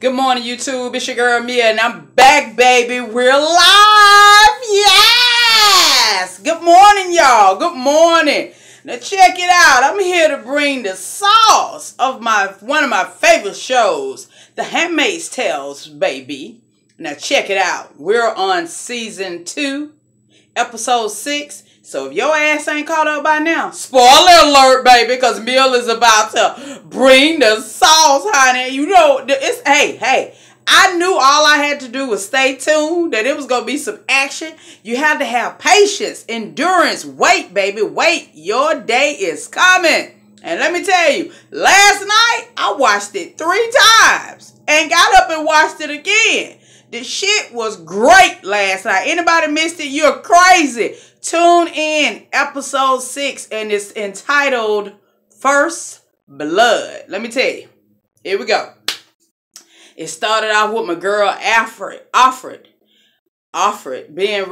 Good morning, YouTube. It's your girl, Mia, and I'm back, baby. We're live. Yes! Good morning, y'all. Good morning. Now, check it out. I'm here to bring the sauce of one of my favorite shows, The Handmaid's Tales, baby. Now, check it out. We're on season 2, episode 6. So if your ass ain't caught up by now, spoiler alert, baby, because Mill is about to bring the sauce, honey. You know, hey, I knew all I had to do was stay tuned, that it was going to be some action. You have to have patience, endurance, wait, baby, wait. Your day is coming. And let me tell you, last night, I watched it 3 times and got up and watched it again. The shit was great last night. Anybody missed it? You're crazy. Tune in, episode 6, and it's entitled First Blood. Let me tell you. Here we go. It started off with my girl Alfred being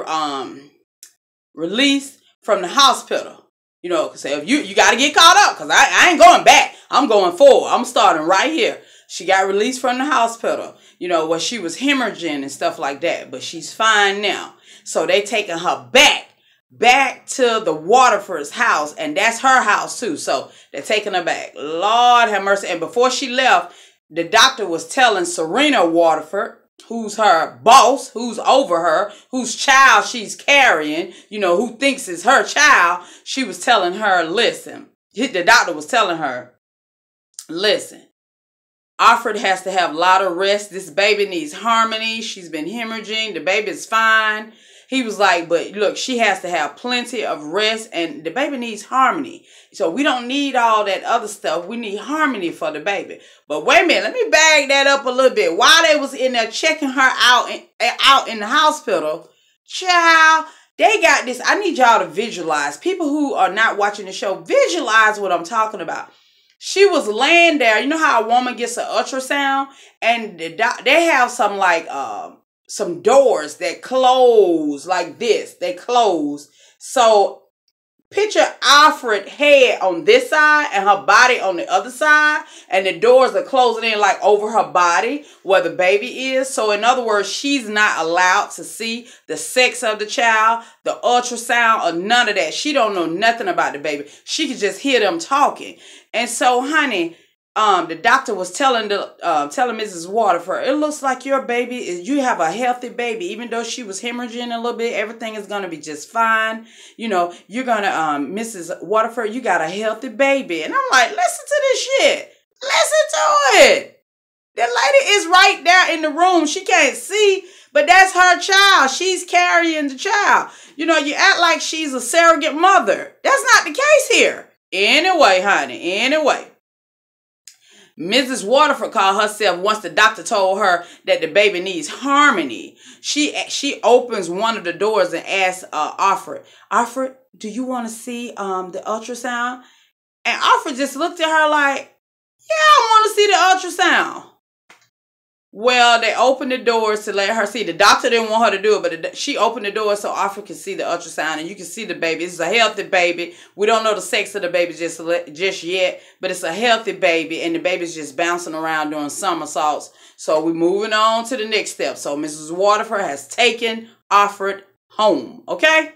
released from the hospital. You know, because you got to get caught up, because I ain't going back. I'm going forward. I'm starting right here. She got released from the hospital, you know, where she was hemorrhaging and stuff like that. But she's fine now. So they taking her back to the Waterford's house. And that's her house, too. So they're taking her back. Lord have mercy. And before she left, the doctor was telling Serena Waterford, who's her boss, who's over her, whose child she's carrying, you know, who thinks is her child. She was telling her, listen, the doctor was telling her, listen, Alfred has to have a lot of rest. This baby needs harmony. She's been hemorrhaging. The baby's fine. He was like, but look, she has to have plenty of rest, and the baby needs harmony. So we don't need all that other stuff. We need harmony for the baby. But wait a minute, let me bag that up a little bit. While they was in there checking her out in the hospital, child, they got this. I need y'all to visualize. People who are not watching the show, visualize what I'm talking about. She was laying there. You know how a woman gets an ultrasound, and they have some like some doors that close like this. They close. So picture Alfred's head on this side and her body on the other side, and the doors are closing in like over her body where the baby is. So in other words, she's not allowed to see the sex of the child, the ultrasound, or none of that. She don't know nothing about the baby. She could just hear them talking. And so, honey, the doctor was telling Mrs. Waterford, it looks like your baby you have a healthy baby. Even though she was hemorrhaging a little bit, everything is going to be just fine. You know, you're going to, Mrs. Waterford, you got a healthy baby. And I'm like, listen to this shit. Listen to it. The lady is right there in the room. She can't see, but that's her child. She's carrying the child. You know, you act like she's a surrogate mother. That's not the case here. Anyway, honey, anyway. Mrs. Waterford called herself once the doctor told her that the baby needs harmony. She opens one of the doors and asks Alfred, do you want to see the ultrasound? And Alfred just looked at her like, yeah, I want to see the ultrasound. Well, they opened the doors to let her see. The doctor didn't want her to do it, but she opened the door so Alfred could see the ultrasound, and you can see the baby. It's a healthy baby. We don't know the sex of the baby just yet, but it's a healthy baby, and the baby's just bouncing around doing somersaults. So we're moving on to the next step. So Mrs. Waterford has taken Alfred home, okay?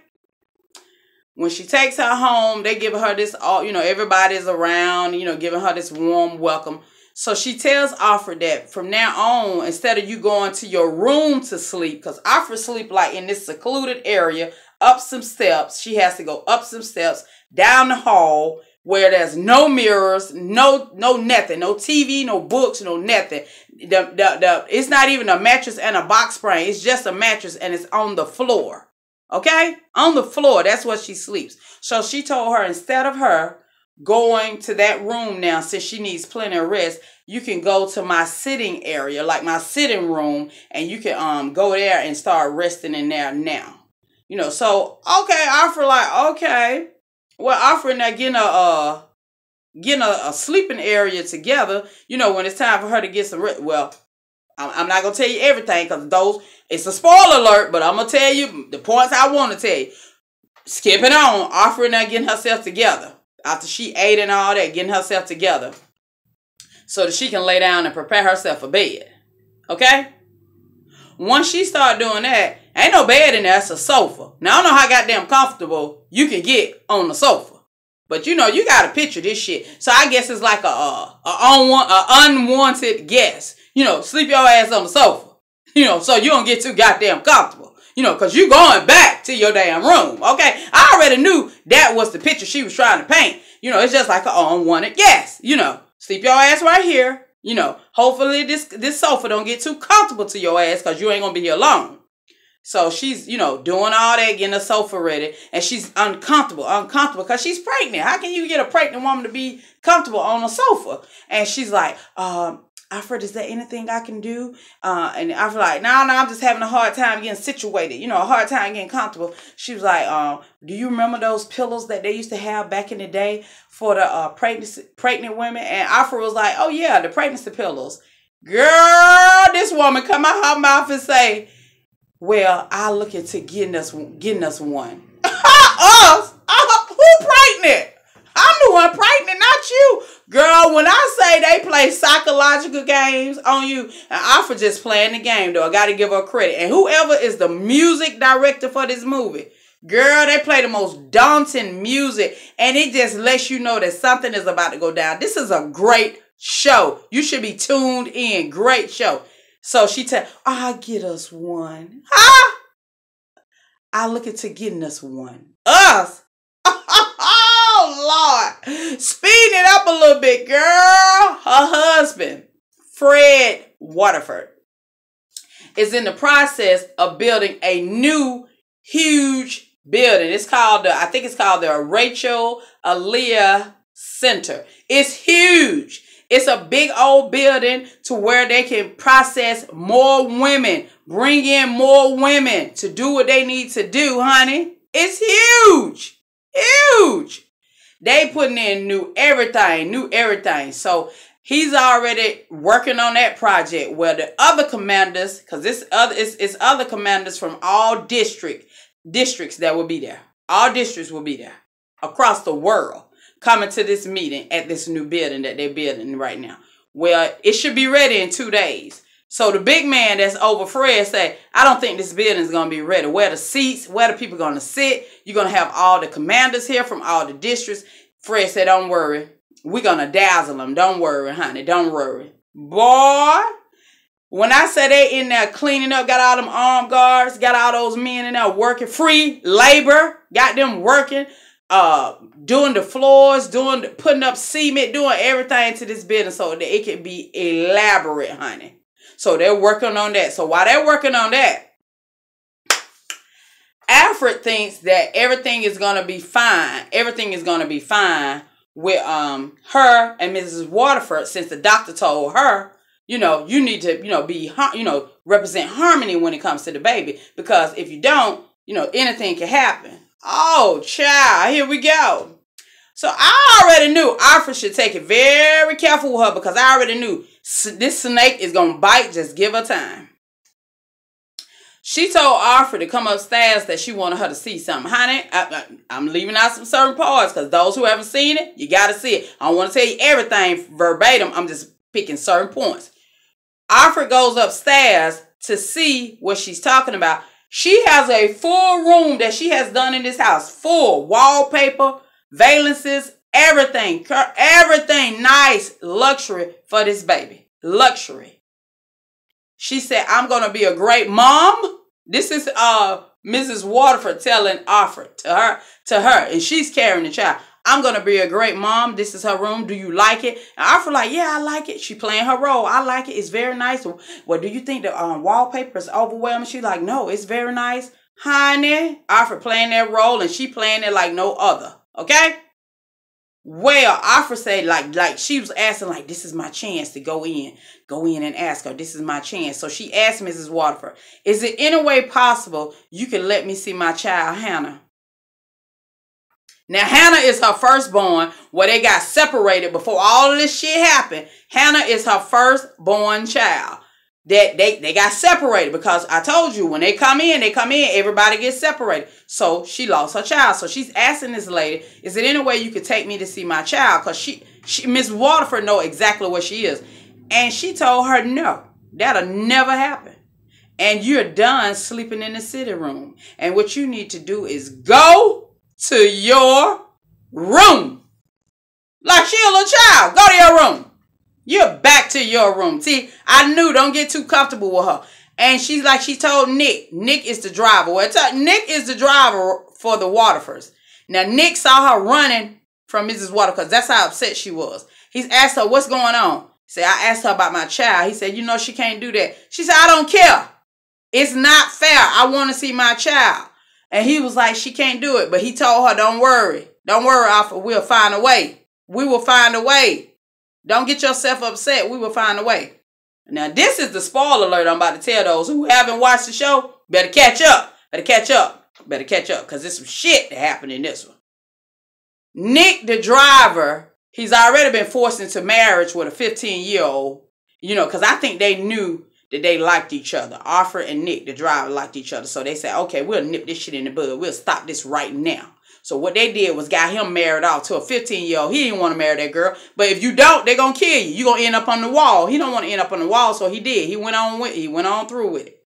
When she takes her home, they give her this, you know, everybody's around, you know, giving her this warm welcome. So she tells Alfred that from now on, instead of you going to your room to sleep, because Alfred sleep like in this secluded area, up some steps. She has to go up some steps, down the hall, where there's no mirrors, no nothing, no TV, no books, no nothing. It's not even a mattress and a box spring. It's just a mattress, and it's on the floor. Okay? On the floor. That's where she sleeps. So she told her, instead of her going to that room now, since she needs plenty of rest, you can go to my sitting area, like my sitting room, and you can go there and start resting in there now. You know, so okay, Alfred like, okay. Well, Alfred now getting a sleeping area together, you know, when it's time for her to get some rest. Well, I'm not gonna tell you everything, because it's a spoiler alert, but I'm gonna tell you the points I want to tell you. Skipping on, Alfred now getting herself together. After she ate and all that, getting herself together so that she can lay down and prepare herself for bed. Okay? Once she started doing that, ain't no bed in there. It's a sofa. Now, I don't know how goddamn comfortable you can get on the sofa. But, you know, you got to picture this shit. So, I guess it's like a unwanted guest. You know, sleep your ass on the sofa. You know, so you don't get too goddamn comfortable. You know, because you going back to your damn room. Okay? I already knew that was the picture she was trying to paint. You know, it's just like an unwanted guest. You know, sleep your ass right here. You know, hopefully this sofa don't get too comfortable to your ass because you ain't going to be here long. So she's, you know, doing all that, getting the sofa ready. And she's uncomfortable because she's pregnant. How can you get a pregnant woman to be comfortable on a sofa? And she's like, Alfred, is there anything I can do? And Alfred's like, no, I'm just having a hard time getting situated. You know, a hard time getting comfortable. She was like, do you remember those pillows that they used to have back in the day for the pregnant women? And Alfred was like, oh, yeah, the pregnancy pillows. Girl, this woman come out her mouth and say, well, I'll look into getting us one. Us? Who pregnant? I'm the one pregnant, not you. Girl, when I say they play psychological games on you, and Alfred just playing the game, though. I got to give her credit. And whoever is the music director for this movie, girl, they play the most daunting music. And it just lets you know that something is about to go down. This is a great show. You should be tuned in. Great show. So she tell, I'll get us one. Huh? I'll look into getting us one. Us? Oh, Lord. Speeding it up a little bit, girl. Her husband, Fred Waterford, is in the process of building a new, huge building. I think it's called the Rachel Aaliyah Center. It's huge. It's a big old building to where they can process more women, bring in more women to do what they need to do, honey. It's huge. Huge. They putting in new everything. So he's already working on that project where the other commanders, because it's other commanders from all districts that will be there. All districts will be there across the world, coming to this meeting at this new building that they're building right now. Well, it should be ready in 2 days. So the big man that's over Fred say, I don't think this building is going to be ready. Where the seats, where the people going to sit. You're going to have all the commanders here from all the districts. Fred said, don't worry. We're going to dazzle them. Don't worry, honey. Don't worry. Boy, when I say they in there cleaning up, got all them armed guards, got all those men in there working, free labor, got them working. Doing the floors, putting up cement, doing everything to this building so that it can be elaborate, honey. So they're working on that. So while they're working on that, Alfred thinks that everything is going to be fine. Everything is going to be fine with her and Mrs. Waterford, since the doctor told her, you know, you need to, represent harmony when it comes to the baby. Because if you don't, anything can happen. Oh, child, here we go. So I already knew Alfred should take it very careful with her because I already knew this snake is going to bite. Just give her time. She told Alfred to come upstairs that she wanted her to see something. Honey, I'm leaving out some certain parts because those who haven't seen it, you got to see it. I don't want to tell you everything verbatim. I'm just picking certain points. Alfred goes upstairs to see what she's talking about. She has a full room that she has done in this house. Full wallpaper, valances, everything. Everything nice, luxury for this baby. Luxury. She said, I'm going to be a great mom. This is Mrs. Waterford telling Alfred to her. And she's carrying the child. I'm going to be a great mom. This is her room. Do you like it? And Alfred like, yeah, I like it. She playing her role. I like it. It's very nice. Well, do you think the wallpaper is overwhelming? She's like, no, it's very nice. Honey, Alfred playing that role and she playing it like no other. Okay? Well, Alfred said like she was asking like, this is my chance to go in and ask her. This is my chance. So she asked Mrs. Waterford, is it any way possible you can let me see my child, Hannah? Now, Hannah is her firstborn, where they got separated before all of this shit happened. Hannah is her firstborn child. That they got separated because I told you when they come in, everybody gets separated. So she lost her child. So she's asking this lady, is there any way you could take me to see my child? Because Miss Waterford know exactly where she is. And she told her no. That'll never happen. And you're done sleeping in the sitting room. And what you need to do is go to your room. Like she a little child. Go to your room. You're back to your room. See, I knew, don't get too comfortable with her. And she's like, she told Nick. Nick is the driver. Well, Nick is the driver for the Waterfords. Now, Nick saw her running from Mrs. Waterford because that's how upset she was. He's asked her, what's going on? He said, I asked her about my child. He said, you know, she can't do that. She said, I don't care. It's not fair. I want to see my child. And he was like, she can't do it. But he told her, don't worry. Don't worry, Alpha. We'll find a way. We will find a way. Don't get yourself upset. We will find a way. Now, this is the spoiler alert I'm about to tell those who haven't watched the show. Better catch up. Better catch up. Better catch up. Because there's some shit that happened in this one. Nick, the driver, he's already been forced into marriage with a 15-year-old. You know, because I think they knew that they liked each other. Arthur and Nick, the driver, liked each other. So they said, okay, we'll nip this shit in the bud. We'll stop this right now. So what they did was got him married off to a 15-year-old. He didn't want to marry that girl. But if you don't, they're going to kill you. You're going to end up on the wall. He don't want to end up on the wall, so he did. He went on through with it.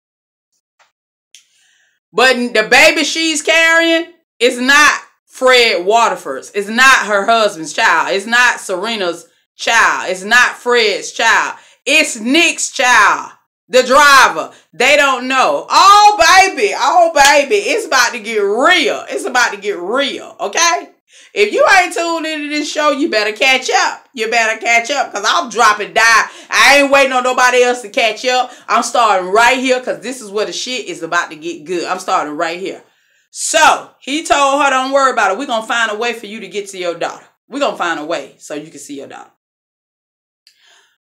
But the baby she's carrying is not Fred Waterford's. It's not her husband's child. It's not Serena's child. It's not Fred's child. It's Nick's child. The driver. They don't know. Oh, baby. Oh, baby. It's about to get real. It's about to get real. Okay? If you ain't tuned into this show, you better catch up. You better catch up because I'm dropping down. I ain't waiting on nobody else to catch up. I'm starting right here because this is where the shit is about to get good. I'm starting right here. So, he told her, don't worry about it. We're going to find a way for you to get to your daughter. We're going to find a way so you can see your daughter.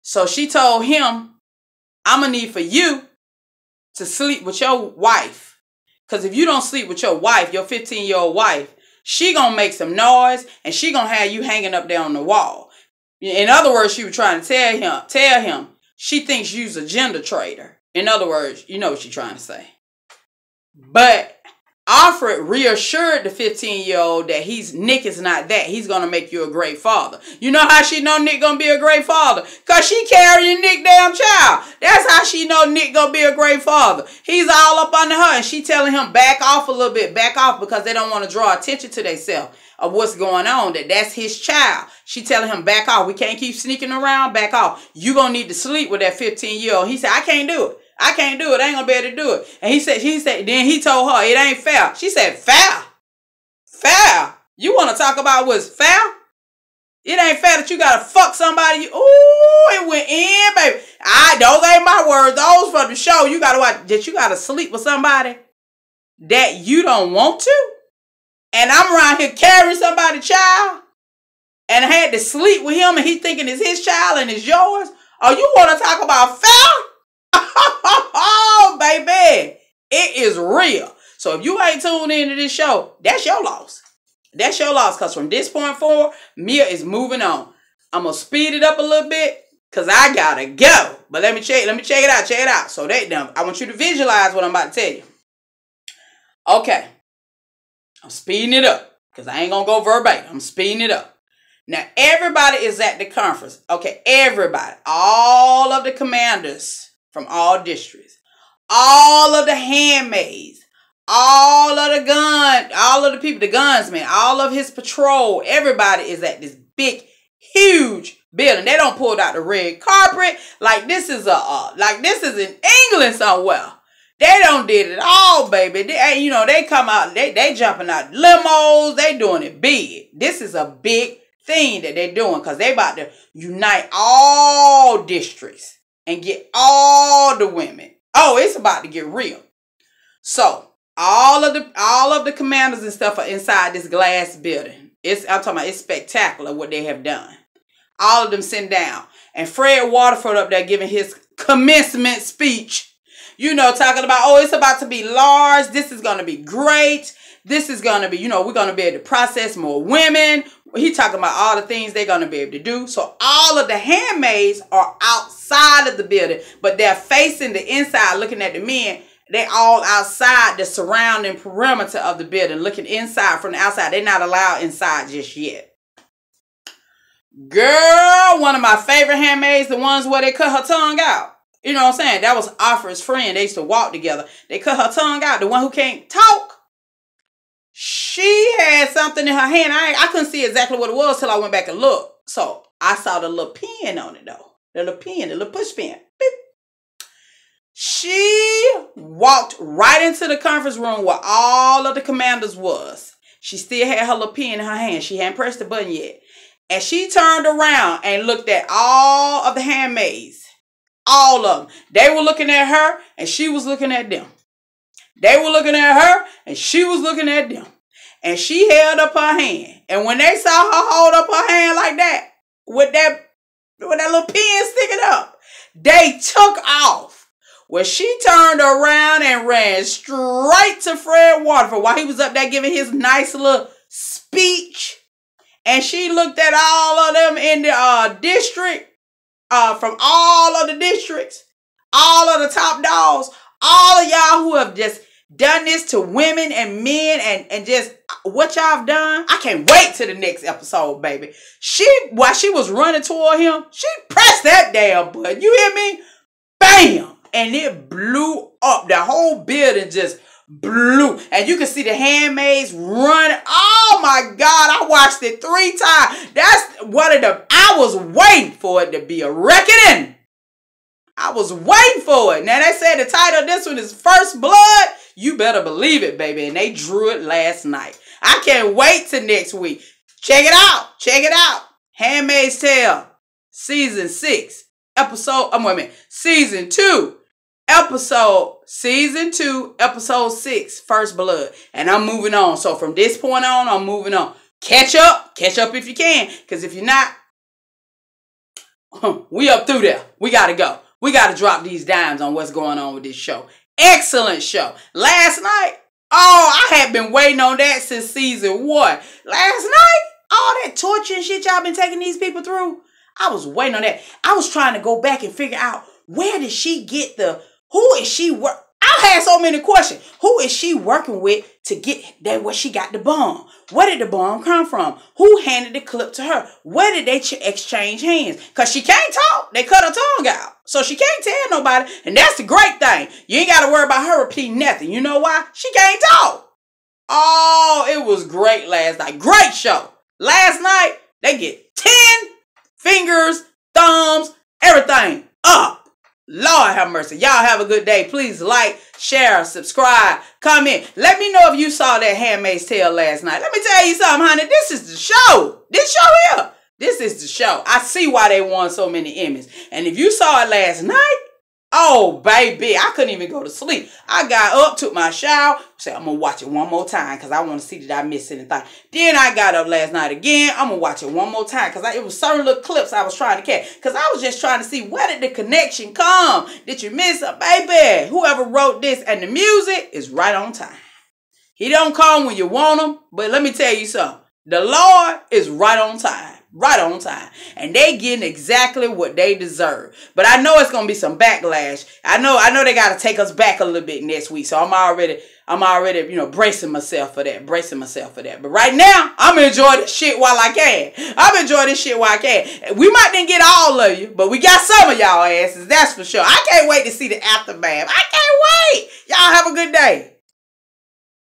So, she told him, I'm going to need for you to sleep with your wife. Because if you don't sleep with your wife, your 15-year-old wife, she going to make some noise and she going to have you hanging up there on the wall. In other words, she was trying to tell him she thinks you's a gender traitor. In other words, you know what she's trying to say. But Alfred reassured the 15-year-old that Nick is not that. He's going to make you a great father. You know how she know Nick going to be a great father? Because she carrying Nick damn child. That's how she know Nick going to be a great father. He's all up under her and she telling him back off a little bit. Back off because they don't want to draw attention to themselves of what's going on. That's his child. She telling him back off. We can't keep sneaking around. Back off. You going to need to sleep with that 15-year-old. He said, I can't do it. I can't do it. I ain't gonna be able to do it. And then he told her, it ain't fair. She said, fair? Fair? You want to talk about what's fair? It ain't fair that you gotta fuck somebody. Ooh, it went in, baby. Those ain't my words. Those from the show. You gotta watch that you gotta sleep with somebody that you don't want to. And I'm around here carrying somebody's child. And I had to sleep with him and he thinking it's his child and it's yours. Oh, you want to talk about fair? Oh, baby, it is real. So if you ain't tuned into this show, that's your loss. That's your loss because from this point forward, Mia is moving on. I'm going to speed it up a little bit because I got to go. But let me check it out. Check it out. So I want you to visualize what I'm about to tell you. Okay. I'm speeding it up because I ain't going to go verbatim. I'm speeding it up. Now, everybody is at the conference. Okay, everybody. All of the commanders from all districts, all of the handmaids, all of the people, the gunsmen, all of his patrol, everybody is at this big, huge building. They don't pull out the red carpet like this is in England somewhere. They don't did it all, baby. They come out, they jumping out limos, they doing it big. This is a big thing that they're doing because they about to unite all districts and get all the women. Oh, it's about to get real. So all of the commanders and stuff are inside this glass building. I'm talking about it's spectacular what they have done. All of them sitting down. And Fred Waterford up there giving his commencement speech. Talking about, oh, it's about to be large. This is going to be great. This is going to be, we're going to be able to process more women. He talking about all the things they're going to be able to do. So all of the handmaids are outside of the building, but they're facing the inside, looking at the men. They all outside the surrounding perimeter of the building, looking inside from the outside. They're not allowed inside just yet. Girl, one of my favorite handmaids, the ones where they cut her tongue out. You know what I'm saying? That was Alfred's friend. They used to walk together. They cut her tongue out. The one who can't talk. She had something in her hand. I couldn't see exactly what it was till I went back and looked. So I saw the little pin on it though. The little pin, the little push pin. Beep. She walked right into the conference room where all of the commanders was. She still had her little pin in her hand. She hadn't pressed the button yet. And she turned around and looked at all of the handmaids. All of them. They were looking at her and she was looking at them. They were looking at her and she was looking at them. And she held up her hand. And when they saw her hold up her hand like that, with that little pin sticking up, they took off. Well, she turned around and ran straight to Fred Waterford while he was up there giving his nice little speech. And she looked at all of them in the district, from all of the districts, all of the top dogs, all of y'all who have just done this to women and men and just what y'all have done. I can't wait to the next episode, baby. While she was running toward him, she pressed that damn button. You hear me? Bam! And it blew up. The whole building just blew. And you can see the handmaids running. Oh my God, I watched it 3 times. That's one of the, I was waiting for it to be a reckoning. I was waiting for it. Now they said the title of this one is First Blood. You better believe it, baby. And they drew it last night. I can't wait till next week. Check it out. Check it out. Handmaid's Tale, Season 6, Season 2, Season 2, Episode 6, First Blood. And I'm moving on. So from this point on, I'm moving on. Catch up if you can. Because if you're not, we up through there. We got to go. We got to drop these dimes on what's going on with this show. Excellent show. Last night, I had been waiting on that since Season 1. Last night, all that torture and shit y'all been taking these people through, I was waiting on that. I was trying to go back and figure out where did she get who is she I had so many questions. Who is she working with to get that where she got the bomb? Where did the bomb come from? Who handed the clip to her? Where did they exchange hands? Because she can't talk. They cut her tongue out. So she can't tell nobody. And that's the great thing. You ain't got to worry about her repeating nothing. You know why? She can't talk. Oh, it was great last night. Great show. Last night, they get 10 fingers, thumbs, everything up. Lord have mercy. Y'all have a good day. Please like, share, subscribe, comment. Let me know if you saw that Handmaid's Tale last night. Let me tell you something, honey. This is the show. This show here. This is the show. I see why they won so many Emmys. And if you saw it last night, oh, baby, I couldn't even go to sleep. I got up, took my shower, said, I'm going to watch it one more time because I want to see that I missed anything. Then I got up last night again. I'm going to watch it one more time because it was certain little clips I was trying to catch because I was just trying to see where did the connection come. Did you miss it, baby? Whoever wrote this and the music is right on time. He don't come when you want him, but let me tell you something. The Lord is right on time. Right on time. And they getting exactly what they deserve. But I know it's gonna be some backlash. I know they gotta take us back a little bit next week. So I'm already, bracing myself for that. But right now, I'm enjoying this shit while I can. We might didn't get all of you, but we got some of y'all asses, that's for sure. I can't wait to see the aftermath. I can't wait. Y'all have a good day.